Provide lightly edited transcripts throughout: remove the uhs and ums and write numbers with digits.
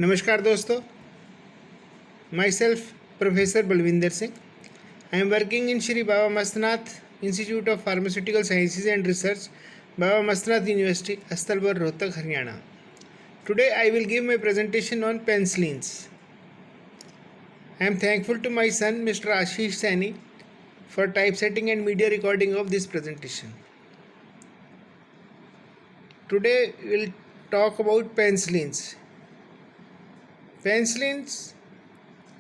नमस्कार दोस्तों, myself professor Balwinder Singh. I am working in Shri Baba Mastnath institute of pharmaceutical sciences and research, Baba Mastnath university, अस्तलवर, Rohtak, Haryana. Today I will give my presentation on penicillins. I am thankful to my son Mr. Ashish Saini for typesetting and media recording of this presentation. Today we will talk about penicillins. Penicillins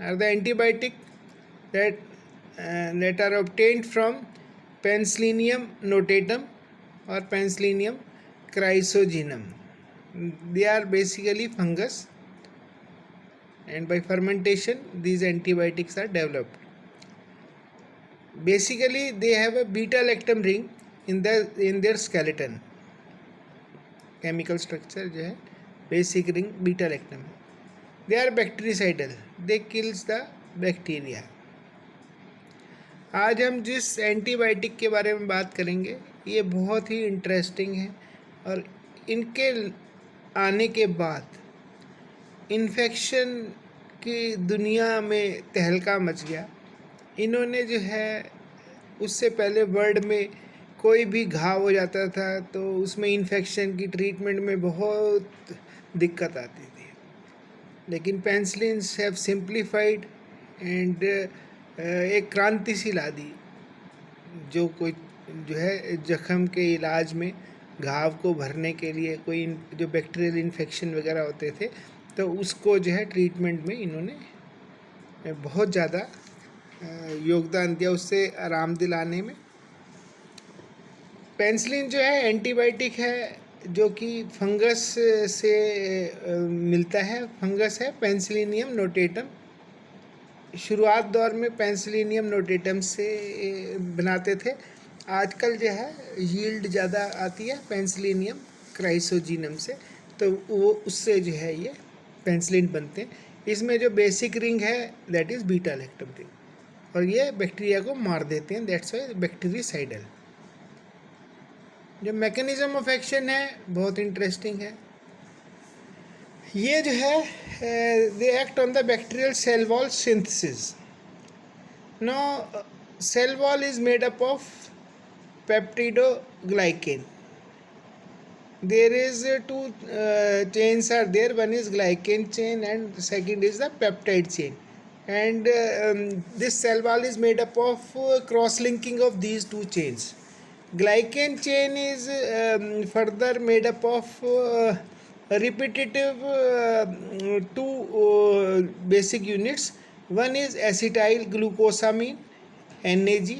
are the antibiotic that are obtained from Penicillium notatum or Penicillium chrysogenum. They are basically fungus, and by fermentation these antibiotics are developed. Basically they have a beta lactam ring in their skeleton. Chemical structure जो है basic ring beta lactam है. They are bactericidal. They kills the bacteria. आज हम जिस antibiotic के बारे में बात करेंगे ये बहुत ही इंटरेस्टिंग है, और इनके आने के बाद इन्फेक्शन की दुनिया में तहलका मच गया। इन्होंने जो है, उससे पहले वर्ल्ड में कोई भी घाव हो जाता था तो उसमें इन्फेक्शन की ट्रीटमेंट में बहुत दिक्कत आती थी, लेकिन पेनिसिलिन्स हैव सिंप्लीफाइड एंड एक क्रांति सी ला दी। जो है जख्म के इलाज में, घाव को भरने के लिए कोई जो बैक्टीरियल इन्फेक्शन वगैरह होते थे तो उसको जो है ट्रीटमेंट में इन्होंने बहुत ज़्यादा योगदान दिया, उससे आराम दिलाने में। पेनिसिलिन जो है एंटीबायोटिक है जो कि फंगस से मिलता है। फंगस है पेनिसिलियम नोटेटम। शुरुआत दौर में पेनिसिलियम नोटेटम से बनाते थे। आजकल जो है यील्ड ज़्यादा आती है पेनिसिलियम क्राइसोजीनम से, तो वो उससे जो है ये पेनिसिलिन बनते हैं। इसमें जो बेसिक रिंग है that is beta lactam ring, और ये बैक्टीरिया को मार देते हैं, दैट्स वाई बैक्टीरिसाइडल। जो मैकेनिज्म ऑफ एक्शन है बहुत इंटरेस्टिंग है। ये जो है they act on the bacterial cell wall synthesis. Now cell wall is made up of peptidoglycan. There is two chains are there. One is glycan chain and second is the peptide chain. And this cell wall is made up of cross-linking of these two chains. Glycan chain is further made up of repetitive two basic units. One is acetyl glucosamine, NAG,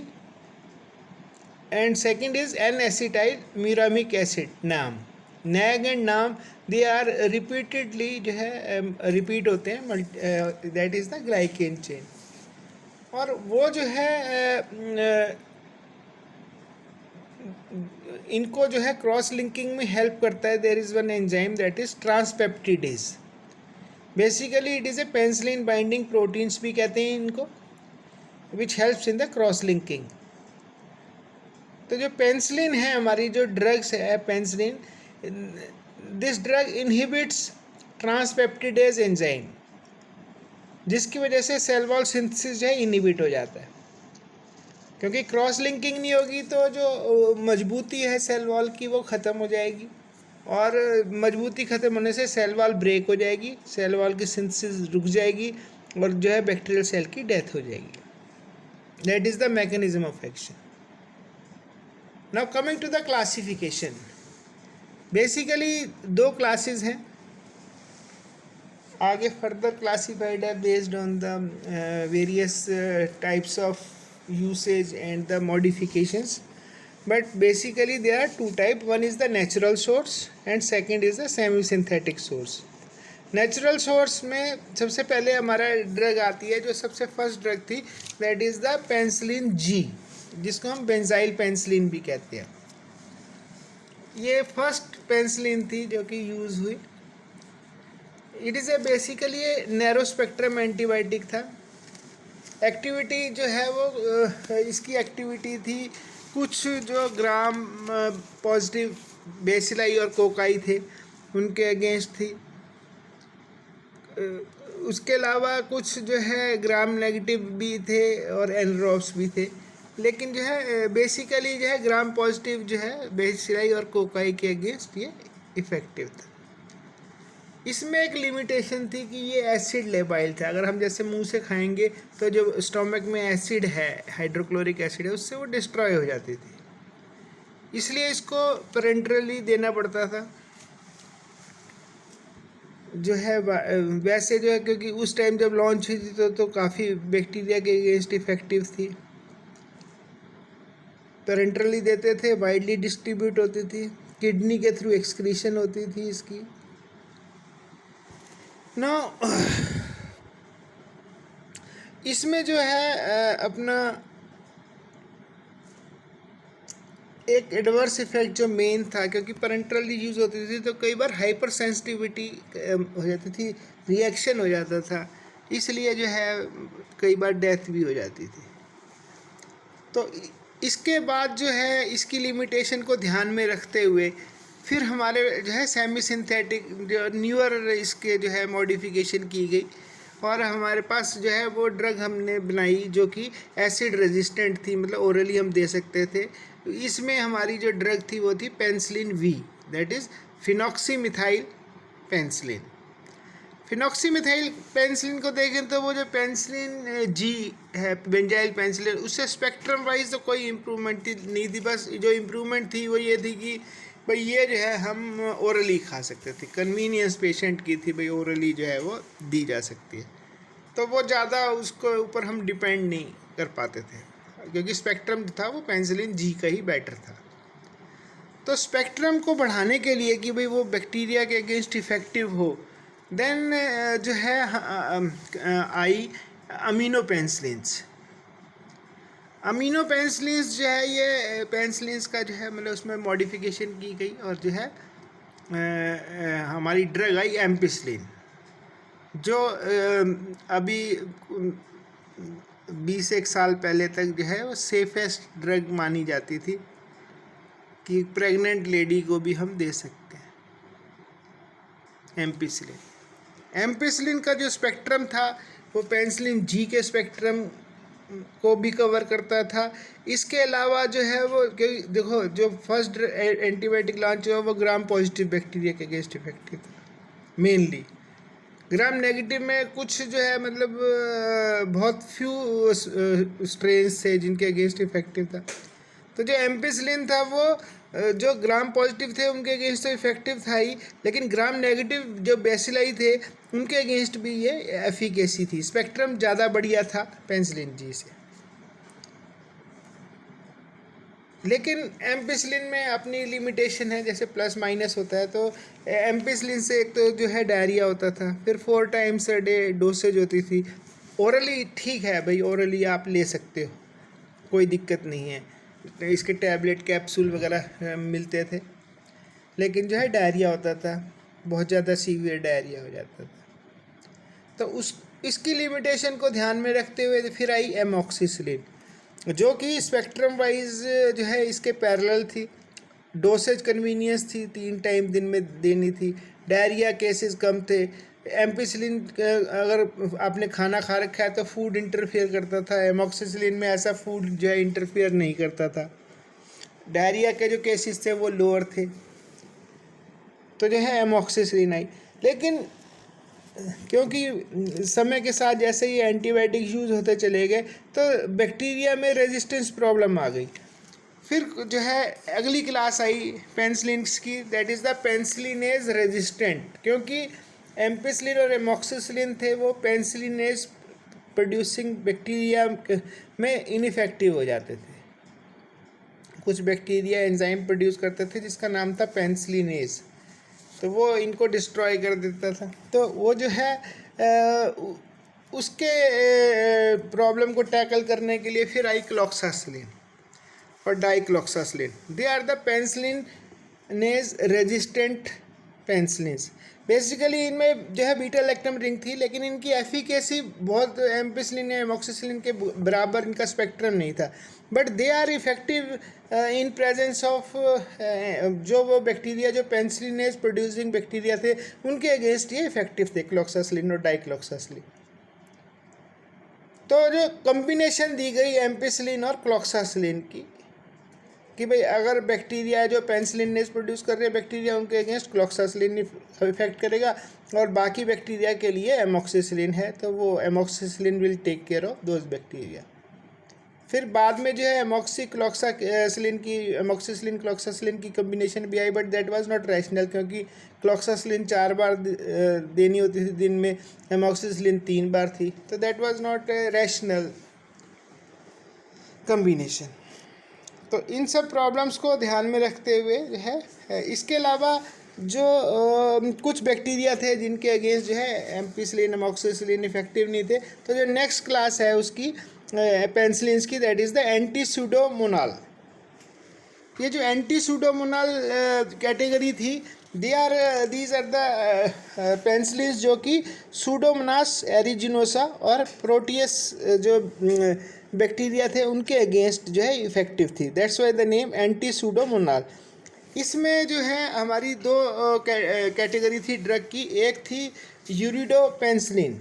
and second is N-acetyl muramic acid, NAM. NAG and NAM, they are repeatedly जो है repeat होते हैं, that is the glycan chain. और वो जो है इनको जो है क्रॉस लिंकिंग में हेल्प करता है। There is one enzyme that is transpeptidase. Basically it is a penicillin binding proteins भी कहते हैं इनको, which helps in the cross linking. तो जो पेनिसिलिन है, हमारी जो ड्रग्स है penicillin, this drug inhibits transpeptidase enzyme, जिसकी वजह से सेल वॉल सिंथेसिस जो है इनहिबिट हो जाता है। क्योंकि क्रॉस लिंकिंग नहीं होगी तो जो मजबूती है सेल वॉल की वो ख़त्म हो जाएगी, और मजबूती ख़त्म होने से सेल वॉल ब्रेक हो जाएगी, सेल वॉल की सिंथेसिस रुक जाएगी, और जो है बैक्टीरियल सेल की डेथ हो जाएगी। That is the mechanism of action. Now coming to the classification, basically दो classes हैं, आगे further classified है based on the various types of usage and the modifications, but basically there are two types. One is the natural source and second is the semi-synthetic source. Natural source में सबसे पहले हमारा drug आती है, जो सबसे first drug थी, that is the penicillin G, जिसको हम बेंजाइल पेनिसिलिन भी कहते हैं। ये फर्स्ट पेनिसिलिन थी जो कि यूज़ हुई। It is A basically a narrow spectrum antibiotic था। एक्टिविटी जो है वो इसकी एक्टिविटी थी कुछ जो ग्राम पॉजिटिव बेसिलाई और कोकाई थे उनके अगेंस्ट थी। उसके अलावा कुछ जो है ग्राम नेगेटिव भी थे और एनरोब्स भी थे, लेकिन जो है बेसिकली जो है ग्राम पॉजिटिव जो है बेसिलाई और कोकाई के अगेंस्ट ये इफ़ेक्टिव था। इसमें एक लिमिटेशन थी कि ये एसिड लेबाइल था, अगर हम जैसे मुंह से खाएंगे तो जो स्टोमक में एसिड है, हाइड्रोक्लोरिक एसिड है, उससे वो डिस्ट्रॉय हो जाती थी, इसलिए इसको पेरेंटरली देना पड़ता था जो है। वैसे जो है क्योंकि उस टाइम जब लॉन्च हुई थी तो काफ़ी बैक्टीरिया के अगेंस्ट इफेक्टिव थी, पेरेंटरली देते थे, वाइडली डिस्ट्रीब्यूट होती थी, किडनी के थ्रू एक्सक्रीशन होती थी इसकी। ना इसमें जो है अपना एक एडवर्स इफेक्ट जो मेन था, क्योंकि पेरेंटरली यूज़ होती थी तो कई बार हाइपर सेंसिटिविटी हो जाती थी, रिएक्शन हो जाता था, इसलिए जो है कई बार डेथ भी हो जाती थी। तो इसके बाद जो है इसकी लिमिटेशन को ध्यान में रखते हुए फिर हमारे जो है सेमी सिंथेटिक जो न्यूअर इसके जो है मॉडिफिकेशन की गई, और हमारे पास जो है वो ड्रग हमने बनाई जो कि एसिड रेजिस्टेंट थी, मतलब ओरली हम दे सकते थे। इसमें हमारी जो ड्रग थी वो थी penicillin V, that is phenoxymethyl penicillin. Phenoxymethyl penicillin को देखें तो वो जो पेंसिलिन जी है, बेंजाइल पेंसिलिन, उससे स्पेक्ट्रम वाइज तो कोई इम्प्रूवमेंट नहीं थी, बस जो इम्प्रूवमेंट थी वो ये थी कि भाई ये जो है हम ओरली खा सकते थे, कन्वीनियंस पेशेंट की थी, भाई ओरली जो है वो दी जा सकती है, तो वो ज़्यादा उसको ऊपर हम डिपेंड नहीं कर पाते थे, क्योंकि स्पेक्ट्रम था वो पेंसिलिन जी का ही बेटर था। तो स्पेक्ट्रम को बढ़ाने के लिए कि भाई वो बैक्टीरिया के अगेंस्ट इफेक्टिव हो, देन जो है आई अमीनो पेंसिलिन्स। अमीनो पेंसिलिन्स जो है ये पेंसिलिन्स का जो है मतलब उसमें मॉडिफिकेशन की गई, और जो है हमारी ड्रग आई एम्पिसिलिन, जो अभी 20 साल पहले तक जो है वो सेफेस्ट ड्रग मानी जाती थी कि प्रेग्नेंट लेडी को भी हम दे सकते हैं एम्पिसिलिन। एम्पिसिलिन का जो स्पेक्ट्रम था वो पेंसिलिन जी के स्पेक्ट्रम को भी कवर करता था। इसके अलावा जो है वो देखो जो फर्स्ट एंटीबायोटिक लॉन्च हुआ वो ग्राम पॉजिटिव बैक्टीरिया के अगेंस्ट इफेक्टिव था मेनली। ग्राम नेगेटिव में कुछ जो है मतलब बहुत फ्यू स्ट्रेन्स थे जिनके अगेंस्ट इफेक्टिव था। तो जो एम्पिसिलिन था वो जो ग्राम पॉजिटिव थे उनके अगेंस्ट तो इफेक्टिव था ही, लेकिन ग्राम नेगेटिव जो बेसिलाई थे उनके अगेंस्ट भी ये एफिकेसी थी, स्पेक्ट्रम ज़्यादा बढ़िया था पेंसिलिन जी से। लेकिन एम्पिसिलिन में अपनी लिमिटेशन है, जैसे प्लस माइनस होता है। तो एम्पिसिलिन से एक तो जो है डायरिया होता था, फिर 4 टाइम्स अ डे डोसेज होती थी। ओरली ठीक है भाई, ओरली आप ले सकते हो, कोई दिक्कत नहीं है, इसके टैबलेट कैप्सूल वगैरह मिलते थे, लेकिन जो है डायरिया होता था, बहुत ज़्यादा सीवियर डायरिया हो जाता था। तो इसकी लिमिटेशन को ध्यान में रखते हुए फिर आई एमॉक्सिसिलिन, जो कि स्पेक्ट्रम वाइज जो है इसके पैरेलल थी, डोसेज कन्वीनियंस थी, 3 टाइम दिन में देनी थी, डायरिया केसेस कम थे। एम्पिसिलिन अगर आपने खाना खा रखा है तो फूड इंटरफेयर करता था, एमॉक्सिसिलिन में ऐसा फूड जो है इंटरफेयर नहीं करता था। डायरिया के जो केसेस थे वो लोअर थे, तो जो है एमॉक्सिसिलिन आई। लेकिन क्योंकि समय के साथ जैसे ही एंटीबायोटिक यूज़ होते चले गए तो बैक्टीरिया में रेजिस्टेंस प्रॉब्लम आ गई। फिर जो है अगली क्लास आई पेंसिलिन्स की, that is the penicillinase resistant, क्योंकि एम्पिसिलिन और एमॉक्सिसिलिन थे वो पेंसिलिनेज प्रोड्यूसिंग बैक्टीरिया में इनइफेक्टिव हो जाते थे। कुछ बैक्टीरिया एंजाइम प्रोड्यूस करते थे जिसका नाम था पेंसिलिनेज, तो वो इनको डिस्ट्रॉय कर देता था। तो वो जो है उसके प्रॉब्लम को टैकल करने के लिए फिर आई क्लॉक्सासिलिन और dicloxacillin. They are the penicillinase resistant penicillins. Basically इनमें जो है बीटा लैक्टम रिंग थी, लेकिन इनकी एफिकेसी बहुत एम्पिसिलिन या एमोक्सिसिलिन के बराबर इनका स्पेक्ट्रम नहीं था, but they are effective in presence of जो वो बैक्टीरिया जो पेनिसिलिनेज प्रोड्यूसिंग बैक्टीरिया थे उनके अगेंस्ट ये इफेक्टिव थे, क्लोक्सासिलिन और डाइक्लोक्सासिलिन। तो जो कॉम्बिनेशन दी गई एम्पिसिलिन और क्लोक्सासिलिन की कि भाई अगर बैक्टीरिया जो पेनिसिलिनेज प्रोड्यूस कर रहे हैं बैक्टीरिया उनके अगेंस्ट क्लोक्सासिलिन इफेक्ट करेगा, और बाकी बैक्टीरिया के लिए एमोक्सिसिलिन है, तो वो amoxicillin will take care of those bacteria. फिर बाद में जो है एमोक्सिसिलिन क्लोक्सासिलिन की कम्बिनेशन भी आई, but that was not rational, क्योंकि क्लोक्सासिलिन 4 बार देनी होती थी दिन में, एमोक्सिसिलिन 3 बार थी, तो that was not rational combination. तो इन सब प्रॉब्लम्स को ध्यान में रखते हुए जो है इसके अलावा जो कुछ बैक्टीरिया थे जिनके अगेंस्ट जो है एम्पिसिलिन एमोक्सिसिलिन इफेक्टिव नहीं थे, तो जो नेक्स्ट क्लास है उसकी पेनिसिलिन्स की, दैट इज़ द एंटी सूडोमोनाल। ये जो एंटी सूडोमोनाल कैटेगरी थी, दीज आर द पेनिसिलिन्स जो कि सूडोमोनास एरिजिनोसा और प्रोटियस जो बैक्टीरिया थे उनके अगेंस्ट जो है इफेक्टिव थी, that's why the name anti pseudomonal. इसमें जो है हमारी दो कैटेगरी थी ड्रग की, एक थी यूरिडोपेनिसिलिन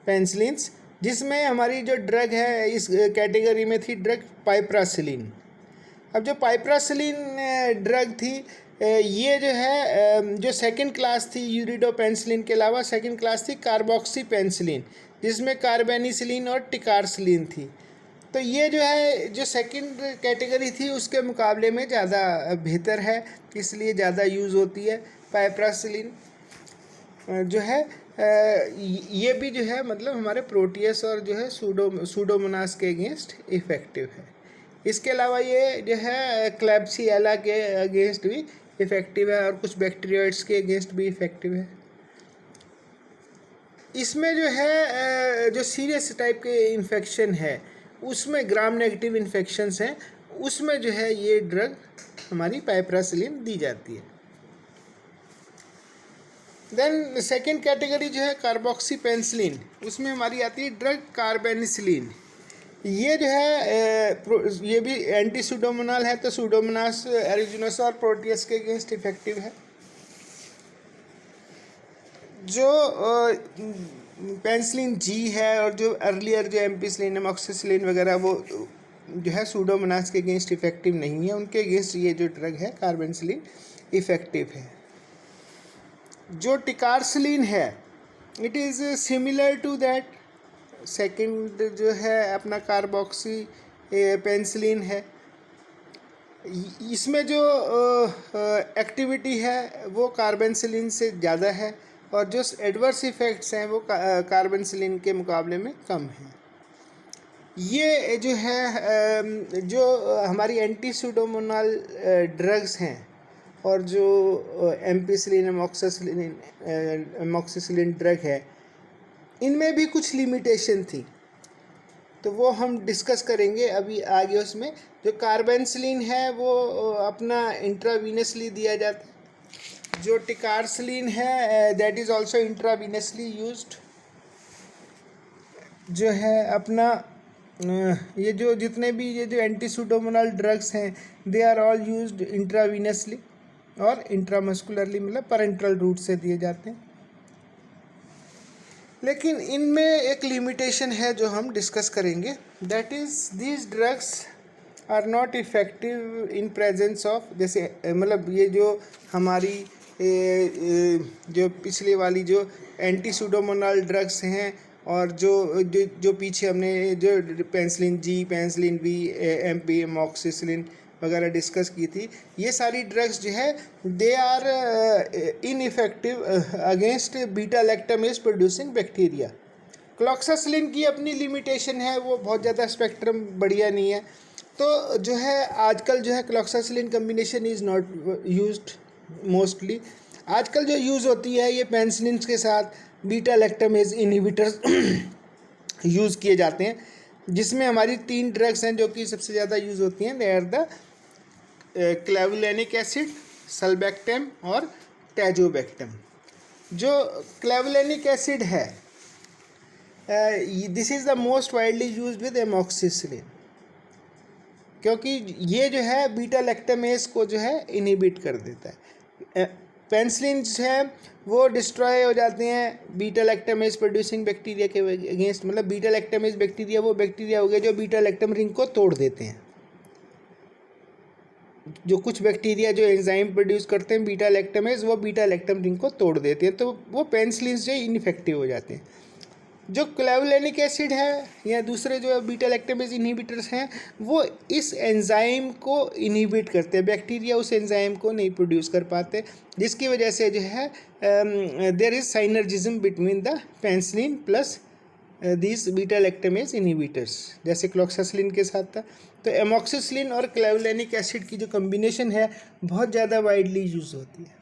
पेनिसिलिन्स, जिसमें हमारी जो ड्रग है इस कैटेगरी में थी ड्रग पाइप्रासिलिन। अब जो पाइप्रासिलिन ड्रग थी ये जो है जो सेकंड क्लास थी यूरिडोपेनिसिलिन के अलावा सेकंड क्लास थी कार्बोक्सीपेनिसिलिन, जिसमें कार्बेनिसिलिन और टिकारसिलिन थी। तो ये जो है जो सेकंड कैटेगरी थी उसके मुकाबले में ज़्यादा बेहतर है, इसलिए ज़्यादा यूज़ होती है। पाइप्रासिलिन जो है ये भी जो है मतलब हमारे प्रोटियस और जो है सूडोमोनास के अगेंस्ट इफ़ेक्टिव है। इसके अलावा ये जो है क्लैब्सिएला के अगेंस्ट भी इफ़ेक्टिव है और कुछ बैक्टीरियोइड्स के अगेंस्ट भी इफ़ेक्टिव है। इसमें जो है जो सीरियस टाइप के इन्फेक्शन है उसमें ग्राम नेगेटिव इन्फेक्शंस हैं, उसमें जो है ये ड्रग हमारी पाइप्रासिलिन दी जाती है। देन सेकेंड कैटेगरी जो है कार्बोक्सीपेनिसिलिन, उसमें हमारी आती है ड्रग कार्बेनिसिलिन। ये जो है ये भी एंटी सूडोमोनाल है, तो सूडोमोनास एरिजिनोसा और प्रोटियस के अगेंस्ट इफेक्टिव है। जो पेनिसिलिन जी है और जो अर्लियर जो एम्पिसिलिन एमोक्सिसिलिन वगैरह वो जो है सूडोमोनास के अगेंस्ट इफेक्टिव नहीं है, उनके अगेंस्ट ये जो ड्रग है कार्बेनिसिलिन इफेक्टिव है। जो टिकारसिलिन है it is similar to that, second जो है अपना कार्बोक्सी पेनिसिलिन है। इसमें जो एक्टिविटी है वो कार्बेनिसिलिन से ज़्यादा है और जो एडवर्स इफ़ेक्ट्स हैं वो कार्बेनिसिलिन के मुकाबले में कम हैं। ये जो है जो हमारी एंटी सूडोमोनाल ड्रग्स हैं और जो एम्पिसिलिन एमोक्सिसिलिन ड्रग है इनमें भी कुछ लिमिटेशन थी, तो वो हम डिस्कस करेंगे अभी आगे। उसमें जो कार्बेनिसिलिन है वो अपना इंट्रावीनसली दिया जाता है, जो टिकारसिलिन है that is also intravenously used. जो है अपना ये जो जितने भी ये जो एंटी सूडोमोनाल ड्रग्स हैं they are all used intravenously और इंट्रामस्कुलरली, मतलब पैरेंटल रूट से दिए जाते हैं। लेकिन इनमें एक लिमिटेशन है जो हम डिस्कस करेंगे, that is these drugs are not effective in presence of, जैसे मतलब ये जो हमारी जो पिछले वाली जो एंटी सूडोमोनाल ड्रग्स हैं और जो पीछे हमने जो penicillin G, penicillin B, amp, amoxicillin वगैरह डिस्कस की थी, ये सारी ड्रग्स जो है they are ineffective against beta lactamase producing bacteria. Cloxacillin की अपनी लिमिटेशन है, वो बहुत ज़्यादा स्पेक्ट्रम बढ़िया नहीं है, तो जो है आजकल जो है cloxacillin combination is not used mostly. आजकल जो यूज़ होती है ये पेनिसिलिन के साथ बीटा लैक्टामेज इनहिबिटर्स यूज़ किए जाते हैं, जिसमें हमारी 3 ड्रग्स हैं जो कि सबसे ज़्यादा यूज़ होती हैं। दे आर द क्लेवुलेनिक एसिड, सल्बैक्टेम और टैजोबैक्टम। जो क्लेवुलेनिक एसिड है, this is the most widely used with amoxicillin, क्योंकि ये जो है बीटा लैक्टामेज को जो है इनहिबिट कर देता है। पेनिसिलिन जो है वो डिस्ट्रॉय हो जाते हैं बीटा लैक्टामेज प्रोड्यूसिंग बैक्टीरिया के अगेंस्ट, मतलब बीटा लैक्टामेज बैक्टीरिया वो बैक्टीरिया हो गए जो बीटा लैक्टम रिंग को तोड़ देते हैं। जो कुछ बैक्टीरिया जो एंजाइम प्रोड्यूस करते हैं बीटा लैक्टामेज, वो बीटा लैक्टम रिंग को तोड़ देते हैं, तो वो पेनिसिलिन जो इनइफेक्टिव हो जाते हैं। जो क्लेवुलेनिक एसिड है या दूसरे जो बीटा लैक्टामेज इनहिबिटर्स हैं, वो इस एंजाइम को इनहिबिट करते हैं, बैक्टीरिया उस एंजाइम को नहीं प्रोड्यूस कर पाते, जिसकी वजह से जो है there is synergism between the penicillin plus these beta lactamase inhibitors, जैसे क्लोक्सासिलिन के साथ था। तो एमॉक्सिसिलिन और क्लेवुलेनिक एसिड की जो कम्बिनेशन है बहुत ज़्यादा वाइडली यूज होती है।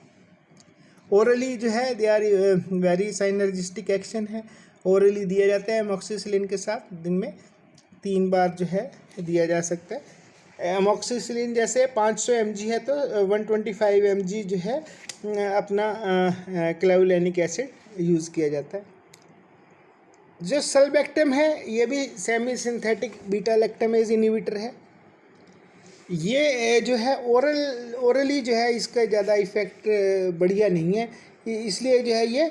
ओरली जो है दे आर वेरी साइनर्जिस्टिक एक्शन है, ओरली दिया जाता है एमॉक्सिसिलिन के साथ, दिन में 3 बार जो है दिया जा सकता है। एमॉक्सिसिलिन जैसे 500 mg है तो 125 mg जो है अपना क्लेवुलेनिक एसिड यूज़ किया जाता है। जो सल्बैक्टम है ये भी semi synthetic beta lactamase inhibitor है। ये जो है ओरली जो है इसका ज़्यादा इफेक्ट बढ़िया नहीं है, इसलिए जो है ये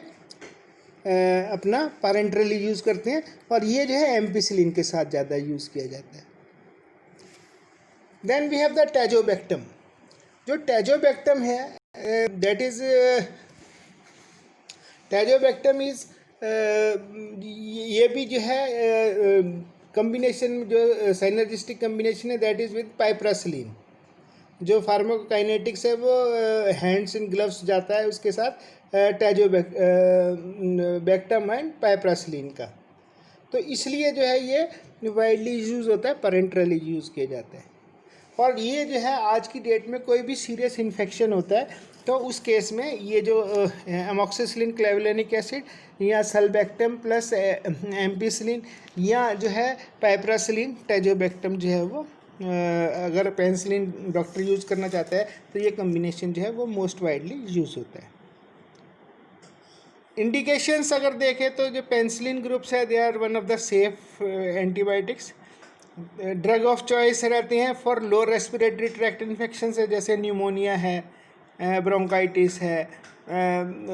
अपना पैरेंटरली यूज़ करते हैं, और ये जो है एम्पिसिलिन के साथ ज़्यादा यूज़ किया जाता है। Then we have the tazobactam. जो टैजोबैक्टम है दैट इज़ टैजोबैक्टम इज़ ये भी जो है कम्बिनेशन जो साइनर्जिस्टिक कम्बिनेशन है दैट इज़ विद पाइप्रासिलिन। जो फार्माकोकाइनेटिक्स है वो हैंड्स एंड ग्लव्स जाता है उसके साथ टैजोबैक्टम एंड पाइप्रासिलिन का, तो इसलिए जो है ये वाइडली यूज़ होता है, पैरेंटरली यूज़ किया जाता है। और ये जो है आज की डेट में कोई भी सीरियस इन्फेक्शन होता है तो उस केस में ये जो एमॉक्सिसिलिन क्लेवुलेनिक एसिड या सल्बैक्टम प्लस एम्पिसिलिन या जो है पाइप्रासिलिन टैजोबैक्टम जो है वो अगर पेनिसिलिन डॉक्टर यूज़ करना चाहता है तो ये कम्बिनेशन जो है वो मोस्ट वाइडली यूज़ होता है। इंडिकेशंस अगर देखें तो जो पेनिसिलिन ग्रुप्स है they are one of the safe antibiotics. Drug of choice रहते हैं for low respiratory tract infection है, जैसे न्यूमोनिया है, ब्रोंकाइटिस है,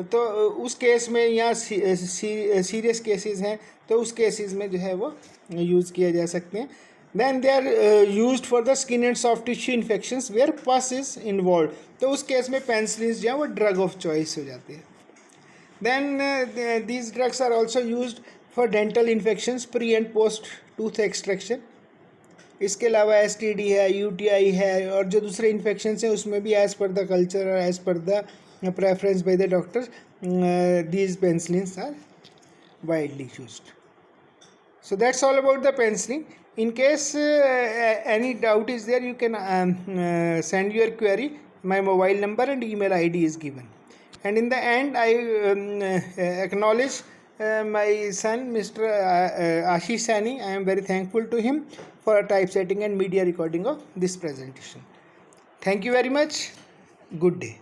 तो उस केस में या सीरियस केसेस हैं तो उस केसेस में जो है वो यूज़ किया जा सकते हैं। Then they are used for the skin and soft tissue infections where pus is involve, तो उस केस में पेनिसिलिन जो है वो ड्रग ऑफ चॉइस हो जाती है। Then these drugs are also used for dental infections pre and post tooth extraction. इसके अलावा STD है, UTI है, और जो दूसरे इन्फेक्शंस हैं उसमें भी एज़ पर द कल्चर और as per the preference by the doctors these penicillins are widely used. So that's all about the penicillin. In case any doubt is there, you can send your query. My mobile number and email ID is given. And in the end, I acknowledge my son, Mr. Ashish Sani. I am very thankful to him for typesetting and media recording of this presentation. Thank you very much. Good day.